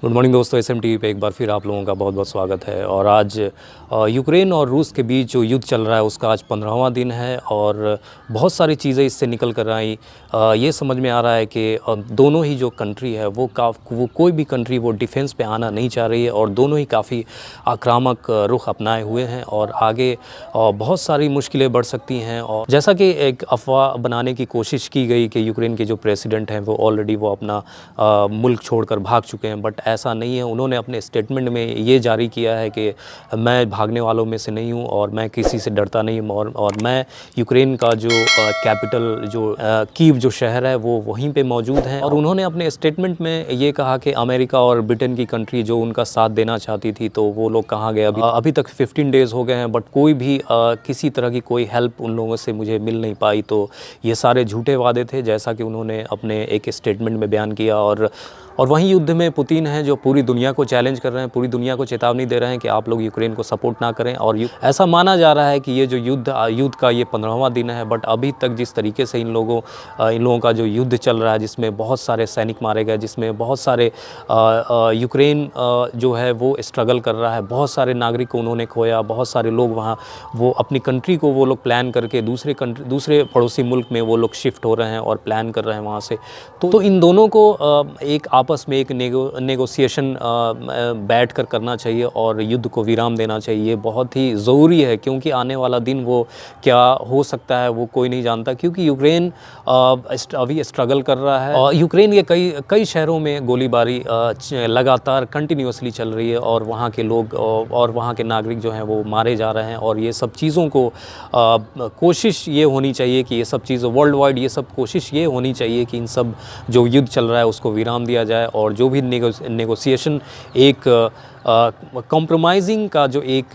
Good morning दोस्तों, SMTV पे एक बार फिर आप लोगों का बहुत बहुत स्वागत है। और आज यूक्रेन और रूस के बीच जो युद्ध चल रहा है उसका आज 15वां दिन है और बहुत सारी चीज़ें इससे निकल कर आई। ये समझ में आ रहा है कि दोनों ही जो कंट्री है वो कोई भी कंट्री वो डिफेंस पे आना नहीं चाह रही है और दोनों ही काफ़ी आक्रामक रुख अपनाए हुए हैं और आगे बहुत सारी मुश्किलें बढ़ सकती हैं। और जैसा कि एक अफवाह बनाने की कोशिश की गई कि यूक्रेन के जो प्रेसिडेंट हैं वो ऑलरेडी वो अपना मुल्क छोड़कर भाग चुके हैं, बट ऐसा नहीं है। उन्होंने अपने स्टेटमेंट में ये जारी किया है कि मैं भागने वालों में से नहीं हूँ और मैं किसी से डरता नहीं हूँ और मैं यूक्रेन का जो कैपिटल जो कीव जो शहर है वो वहीं पे मौजूद हैं। और उन्होंने अपने स्टेटमेंट में ये कहा कि अमेरिका और ब्रिटेन की कंट्री जो उनका साथ देना चाहती थी तो वो लोग कहाँ गए। अभी तक 15 डेज़ हो गए हैं, बट कोई भी किसी तरह की कोई हेल्प उन लोगों से मुझे मिल नहीं पाई। तो ये सारे झूठे वादे थे, जैसा कि उन्होंने अपने एक स्टेटमेंट में बयान किया। और वहीं युद्ध में पुतिन हैं जो पूरी दुनिया को चैलेंज कर रहे हैं, पूरी दुनिया को चेतावनी दे रहे हैं कि आप लोग यूक्रेन को सपोर्ट ना करें। और ऐसा माना जा रहा है कि ये जो युद्ध का ये 15वां दिन है, बट अभी तक जिस तरीके से इन लोगों का जो युद्ध चल रहा है, जिसमें बहुत सारे सैनिक मारे गए, जिसमें बहुत सारे यूक्रेन जो है वो स्ट्रगल कर रहा है, बहुत सारे नागरिक को उन्होंने खोया, बहुत सारे लोग वहाँ वो अपनी कंट्री को वो लोग प्लान करके दूसरे पड़ोसी मुल्क में वो लोग शिफ्ट हो रहे हैं और प्लान कर रहे हैं वहाँ से। तो इन दोनों को एक आपस में एक नेगोशिएशन बैठ कर करना चाहिए और युद्ध को विराम देना चाहिए। ये बहुत ही ज़रूरी है, क्योंकि आने वाला दिन वो क्या हो सकता है वो कोई नहीं जानता। क्योंकि यूक्रेन अभी स्ट्रगल कर रहा है और यूक्रेन के कई शहरों में गोलीबारी लगातार कंटिन्यूसली चल रही है और वहाँ के लोग और वहाँ के नागरिक जो हैं वो मारे जा रहे हैं। और ये सब चीज़ों को कोशिश ये होनी चाहिए कि ये सब चीज़ें वर्ल्ड वाइड ये सब कोशिश ये होनी चाहिए कि इन सब जो युद्ध चल रहा है उसको विराम दिया जाए और जो भी नेगोशिएशन एक कॉम्प्रोमाइज़िंग का जो एक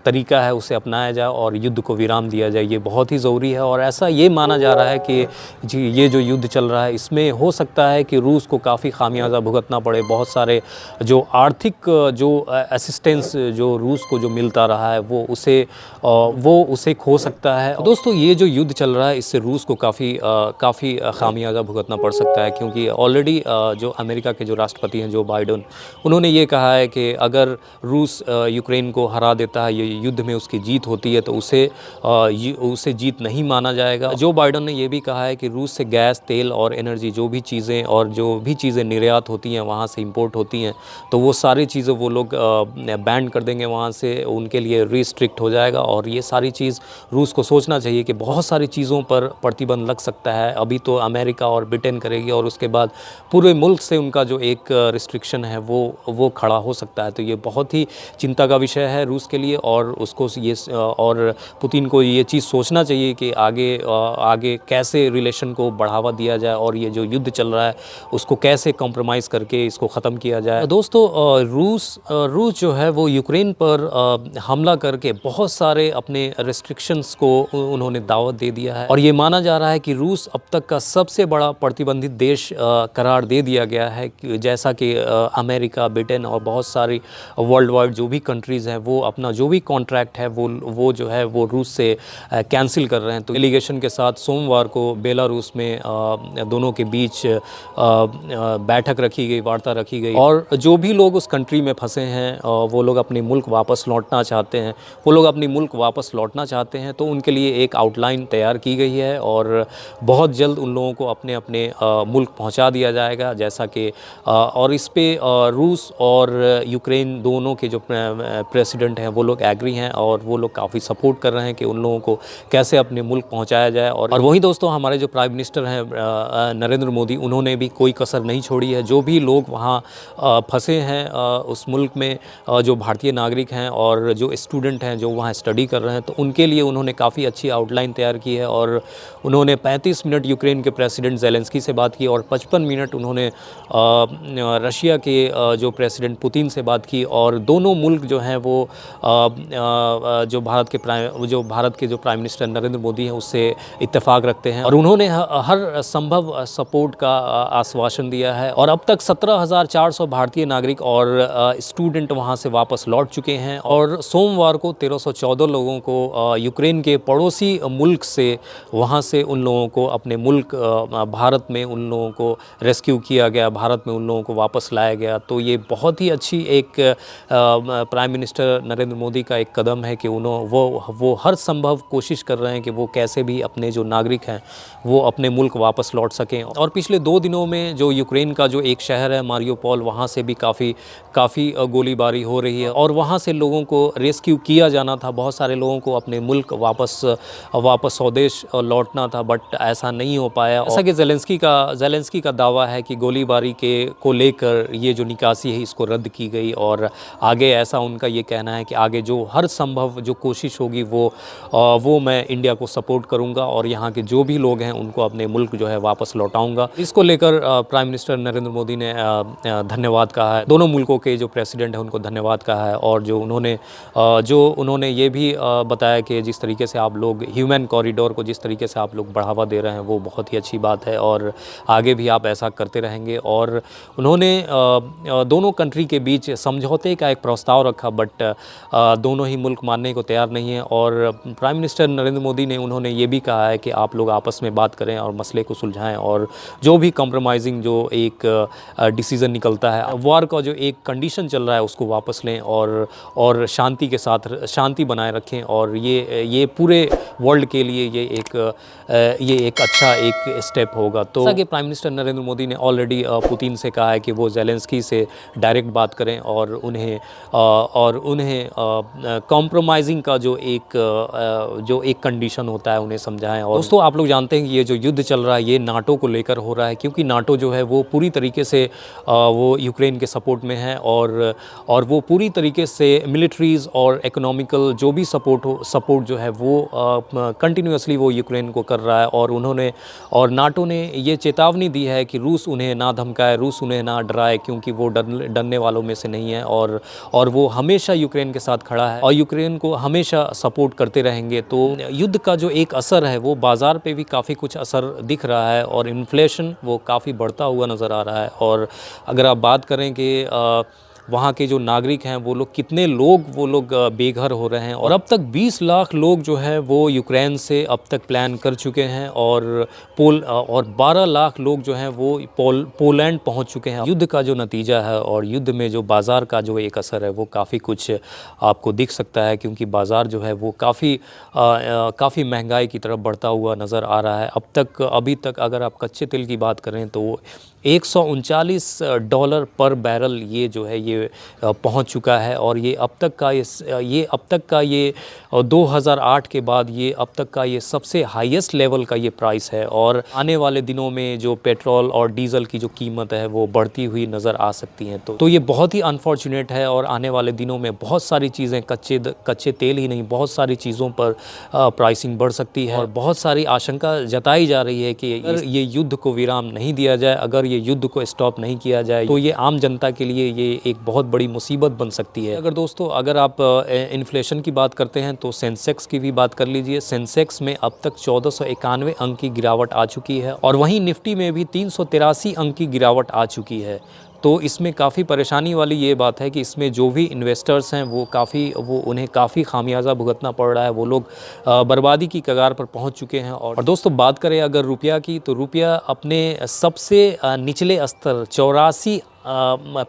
तरीका है उसे अपनाया जाए और युद्ध को विराम दिया जाए। ये बहुत ही ज़रूरी है। और ऐसा ये माना जा रहा है कि जी ये जो युद्ध चल रहा है इसमें हो सकता है कि रूस को काफ़ी खामियाजा भुगतना पड़े। बहुत सारे जो आर्थिक जो असिस्टेंस जो रूस को जो मिलता रहा है वो उसे खो सकता है। दोस्तों, ये जो युद्ध चल रहा है इससे रूस को काफ़ी खामियाजा भुगतना पड़ सकता है, क्योंकि ऑलरेडी जो अमेरिका के जो राष्ट्रपति हैं जो बाइडेन, उन्होंने ये कहा है कि अगर रूस यूक्रेन को हरा देता है, ये युद्ध में उसकी जीत होती है, तो उसे जीत नहीं माना जाएगा। जो बाइडेन ने ये भी कहा है कि रूस से गैस, तेल और एनर्जी जो भी चीज़ें निर्यात होती हैं वहाँ से इंपोर्ट होती हैं, तो वो सारी चीज़ें वो लोग बैन कर देंगे वहाँ से, उनके लिए रिस्ट्रिक्ट हो जाएगा। और ये सारी चीज़ रूस को सोचना चाहिए कि बहुत सारी चीज़ों पर प्रतिबंध लग सकता है। अभी तो अमेरिका और ब्रिटेन करेगी और उसके बाद पूरे मुल्क से उनका जो एक रिस्ट्रिक्शन है वो खड़ा हो सकता है। तो ये बहुत ही चिंता का विषय है रूस के लिए और और पुतिन को ये चीज़ सोचना चाहिए कि आगे कैसे रिलेशन को बढ़ावा दिया जाए और ये जो युद्ध चल रहा है उसको कैसे कॉम्प्रोमाइज़ करके इसको ख़त्म किया जाए। दोस्तों, रूस जो है वो यूक्रेन पर हमला करके बहुत सारे अपने रेस्ट्रिक्शंस को उन्होंने दावत दे दिया है और ये माना जा रहा है कि रूस अब तक का सबसे बड़ा प्रतिबंधित देश करार दे दिया गया है। जैसा कि अमेरिका, ब्रिटेन और बहुत सारी वर्ल्ड वाइड जो भी कंट्रीज़ हैं वो अपना जो भी कॉन्ट्रैक्ट है वो जो है वो रूस से कैंसिल कर रहे हैं। तो डेलीगेशन के साथ सोमवार को बेलारूस में दोनों के बीच बैठक रखी गई, वार्ता रखी गई और जो भी लोग उस कंट्री में फंसे हैं वो लोग अपने मुल्क वापस लौटना चाहते हैं, तो उनके लिए एक आउटलाइन तैयार की गई है और बहुत जल्द उन लोगों को अपने अपने मुल्क पहुंचा दिया जाएगा। जैसा कि और इस पे रूस और यूक्रेन दोनों के जो प्रेसिडेंट हैं वो लोग एग्री हैं और वो लोग काफ़ी सपोर्ट कर रहे हैं कि उन लोगों को कैसे अपने मुल्क पहुंचाया जाए। और वहीं दोस्तों, हमारे जो प्राइम मिनिस्टर हैं नरेंद्र मोदी, उन्होंने भी कोई कसर नहीं छोड़ी है। जो भी लोग वहाँ फंसे हैं उस मुल्क में, जो भारतीय नागरिक हैं और जो स्टूडेंट हैं जो वहाँ स्टडी कर रहे हैं, तो उनके लिए उन्होंने काफ़ी अच्छी आउटलाइन तैयार की है। और उन्होंने 35 मिनट यूक्रेन के प्रेसिडेंट ज़ेलेंस्की से बात की और 55 मिनट उन्होंने रशिया के जो प्रेसिडेंट पुतिन से बात बात की और दोनों मुल्क जो हैं वो जो भारत के जो प्राइम मिनिस्टर नरेंद्र मोदी हैं उससे इत्तेफाक रखते हैं और उन्होंने हर संभव सपोर्ट का आश्वासन दिया है। और अब तक 17,400 भारतीय नागरिक और स्टूडेंट वहां से वापस लौट चुके हैं और सोमवार को 1314 लोगों को यूक्रेन के पड़ोसी मुल्क से वहां से उन लोगों को अपने मुल्क भारत में उन लोगों को रेस्क्यू किया गया, भारत में उन लोगों को वापस लाया गया। तो ये बहुत ही अच्छी एक प्राइम मिनिस्टर नरेंद्र मोदी का एक कदम है कि वो हर संभव कोशिश कर रहे हैं कि वो कैसे भी अपने जो नागरिक हैं वो अपने मुल्क वापस लौट सकें। और पिछले 2 दिनों में जो यूक्रेन का जो एक शहर है मारियोपोल, वहाँ से भी काफ़ी गोलीबारी हो रही है और वहाँ से लोगों को रेस्क्यू किया जाना था। बहुत सारे लोगों को अपने मुल्क वापस स्वदेश लौटना था, बट ऐसा नहीं हो पाया। ऐसा कि ज़ेलेंस्की का दावा है कि गोलीबारी को लेकर ये जो निकासी है इसको रद्द की गई और आगे ऐसा उनका ये कहना है कि आगे जो हर संभव जो कोशिश होगी वो मैं इंडिया को सपोर्ट करूंगा और यहाँ के जो भी लोग हैं उनको अपने मुल्क जो है वापस लौटाऊंगा। इसको लेकर प्राइम मिनिस्टर नरेंद्र मोदी ने धन्यवाद कहा है, दोनों मुल्कों के जो प्रेसिडेंट हैं उनको धन्यवाद कहा है और जो उन्होंने ये भी बताया कि जिस तरीके से आप लोग ह्यूमन कॉरिडोर को जिस तरीके से आप लोग बढ़ावा दे रहे हैं वो बहुत ही अच्छी बात है और आगे भी आप ऐसा करते रहेंगे। और उन्होंने दोनों कंट्री के बीच समझौते का एक प्रस्ताव रखा, बट दोनों ही मुल्क मानने को तैयार नहीं है। और प्राइम मिनिस्टर नरेंद्र मोदी ने उन्होंने ये भी कहा है कि आप लोग आपस में बात करें और मसले को सुलझाएं और जो भी कॉम्प्रोमाइजिंग जो एक डिसीज़न निकलता है, वॉर का जो एक कंडीशन चल रहा है उसको वापस लें और शांति के साथ शांति बनाए रखें। और ये पूरे वर्ल्ड के लिए ये एक अच्छा एक स्टेप होगा। तो जैसा कि प्राइम मिनिस्टर नरेंद्र मोदी ने ऑलरेडी पुतिन से कहा है कि वो ज़ेलेंस्की से डायरेक्ट बात करें और उन्हें कॉम्प्रोमाइज़िंग का जो एक कंडीशन होता है उन्हें समझाएं। और दोस्तों आप लोग जानते हैं कि ये जो युद्ध चल रहा है ये नाटो को लेकर हो रहा है, क्योंकि नाटो जो है वो पूरी तरीके से वो यूक्रेन के सपोर्ट में है और वो पूरी तरीके से मिलिट्रीज़ और इकोनॉमिकल जो भी सपोर्ट जो है वो कंटिन्यूसली वो यूक्रेन को कर रहा है। और नाटो ने ये चेतावनी दी है कि रूस उन्हें ना धमकाए, रूस उन्हें ना डराए, क्योंकि वो डरने वालों में से नहीं है और वो हमेशा यूक्रेन के साथ खड़ा है और यूक्रेन को हमेशा सपोर्ट करते रहेंगे। तो युद्ध का जो एक असर है वो बाज़ार पे भी काफ़ी कुछ असर दिख रहा है और इन्फ्लेशन वो काफ़ी बढ़ता हुआ नज़र आ रहा है। और अगर आप बात करें कि वहाँ के जो नागरिक हैं वो लोग बेघर हो रहे हैं और अब तक 20 लाख लोग जो है वो यूक्रेन से अब तक प्लान कर चुके हैं और 12 लाख लोग जो हैं वो पोलैंड पहुँच चुके हैं। युद्ध का जो नतीजा है और युद्ध में जो बाज़ार का जो एक असर है वो काफ़ी कुछ आपको दिख सकता है, क्योंकि बाज़ार जो है वो काफ़ी महंगाई की तरफ बढ़ता हुआ नज़र आ रहा है। अभी तक अगर आप कच्चे तेल की बात करें तो $139 पर बैरल ये जो है ये पहुंच चुका है और ये अब तक का 2008 के बाद ये अब तक का ये सबसे हाईएस्ट लेवल का ये प्राइस है। और आने वाले दिनों में जो पेट्रोल और डीज़ल की जो कीमत है वो बढ़ती हुई नज़र आ सकती हैं। तो ये बहुत ही अनफॉर्चुनेट है और आने वाले दिनों में बहुत सारी चीज़ें कच्चे तेल ही नहीं बहुत सारी चीज़ों पर प्राइसिंग बढ़ सकती है और बहुत सारी आशंका जताई जा रही है कि अगर ये युद्ध को विराम नहीं दिया जाए, अगर ये युद्ध को स्टॉप नहीं किया जाए तो ये आम जनता के लिए ये एक बहुत बड़ी मुसीबत बन सकती है। अगर आप इन्फ्लेशन की बात करते हैं तो सेंसेक्स की भी बात कर लीजिए। सेंसेक्स में अब तक 1491 अंक की गिरावट आ चुकी है और वहीं निफ्टी में भी 383 अंक की गिरावट आ चुकी है। तो इसमें काफ़ी परेशानी वाली ये बात है कि इसमें जो भी इन्वेस्टर्स हैं वो उन्हें काफ़ी खामियाजा भुगतना पड़ रहा है। वो लोग बर्बादी की कगार पर पहुंच चुके हैं। और दोस्तों बात करें अगर रुपया की, तो रुपया अपने सबसे निचले स्तर 84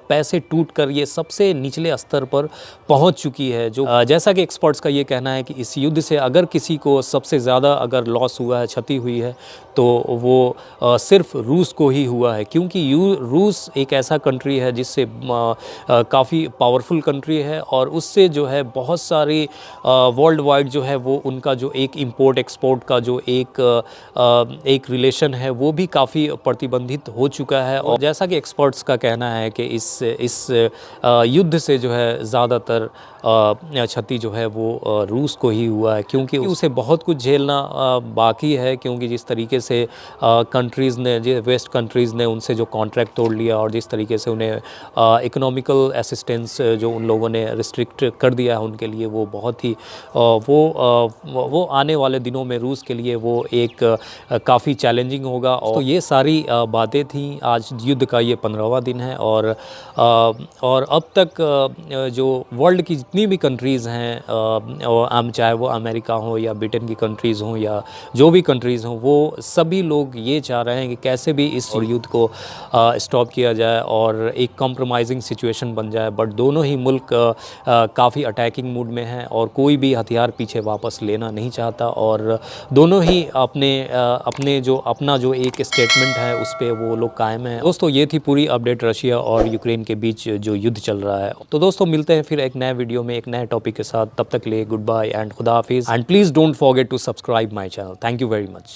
पैसे टूटकर ये सबसे निचले स्तर पर पहुंच चुकी है। जो जैसा कि एक्सपर्ट्स का ये कहना है कि इस युद्ध से अगर किसी को सबसे ज़्यादा अगर लॉस हुआ है, क्षति हुई है, तो वो सिर्फ रूस को ही हुआ है, क्योंकि रूस एक ऐसा कंट्री है जिससे काफ़ी पावरफुल कंट्री है और उससे जो है बहुत सारी वर्ल्ड वाइड जो है वो उनका जो एक इंपोर्ट एक्सपोर्ट का जो एक रिलेशन है वो भी काफ़ी प्रतिबंधित हो चुका है। और जैसा कि एक्सपर्ट्स का कहना कहना है कि इस युद्ध से जो है ज़्यादातर क्षति जो है वो रूस को ही हुआ है, क्योंकि उसे बहुत कुछ झेलना बाकी है, क्योंकि जिस तरीके से कंट्रीज़ ने, वेस्ट कंट्रीज़ ने उनसे जो कॉन्ट्रैक्ट तोड़ लिया और जिस तरीके से उन्हें इकोनॉमिकल असिस्टेंस जो उन लोगों ने रिस्ट्रिक्ट कर दिया है उनके लिए, वो बहुत ही वो आने वाले दिनों में रूस के लिए वो एक काफ़ी चैलेंजिंग होगा। और तो ये सारी बातें थी। आज युद्ध का ये 15वां दिन है और अब तक जो वर्ल्ड की जितनी भी कंट्रीज़ हैं, चाहे वो अमेरिका हो या ब्रिटेन की कंट्रीज़ हों या जो भी कंट्रीज़ हों, वो सभी लोग ये चाह रहे हैं कि कैसे भी इस युद्ध को स्टॉप किया जाए और एक कॉम्प्रोमाइजिंग सिचुएशन बन जाए। बट दोनों ही मुल्क काफ़ी अटैकिंग मूड में हैं और कोई भी हथियार पीछे वापस लेना नहीं चाहता, और दोनों ही अपना जो एक स्टेटमेंट है उस पे वो लोग कायम हैं। दोस्तों, ये थी पूरी अपडेट रशिया और यूक्रेन के बीच जो युद्ध चल रहा है। तो दोस्तों, मिलते हैं फिर एक नए वीडियो में एक नए टॉपिक के साथ। तब तक के लिए गुड बाय एंड खुदा हाफिज़, and please don't forget to subscribe my channel. Thank you very much.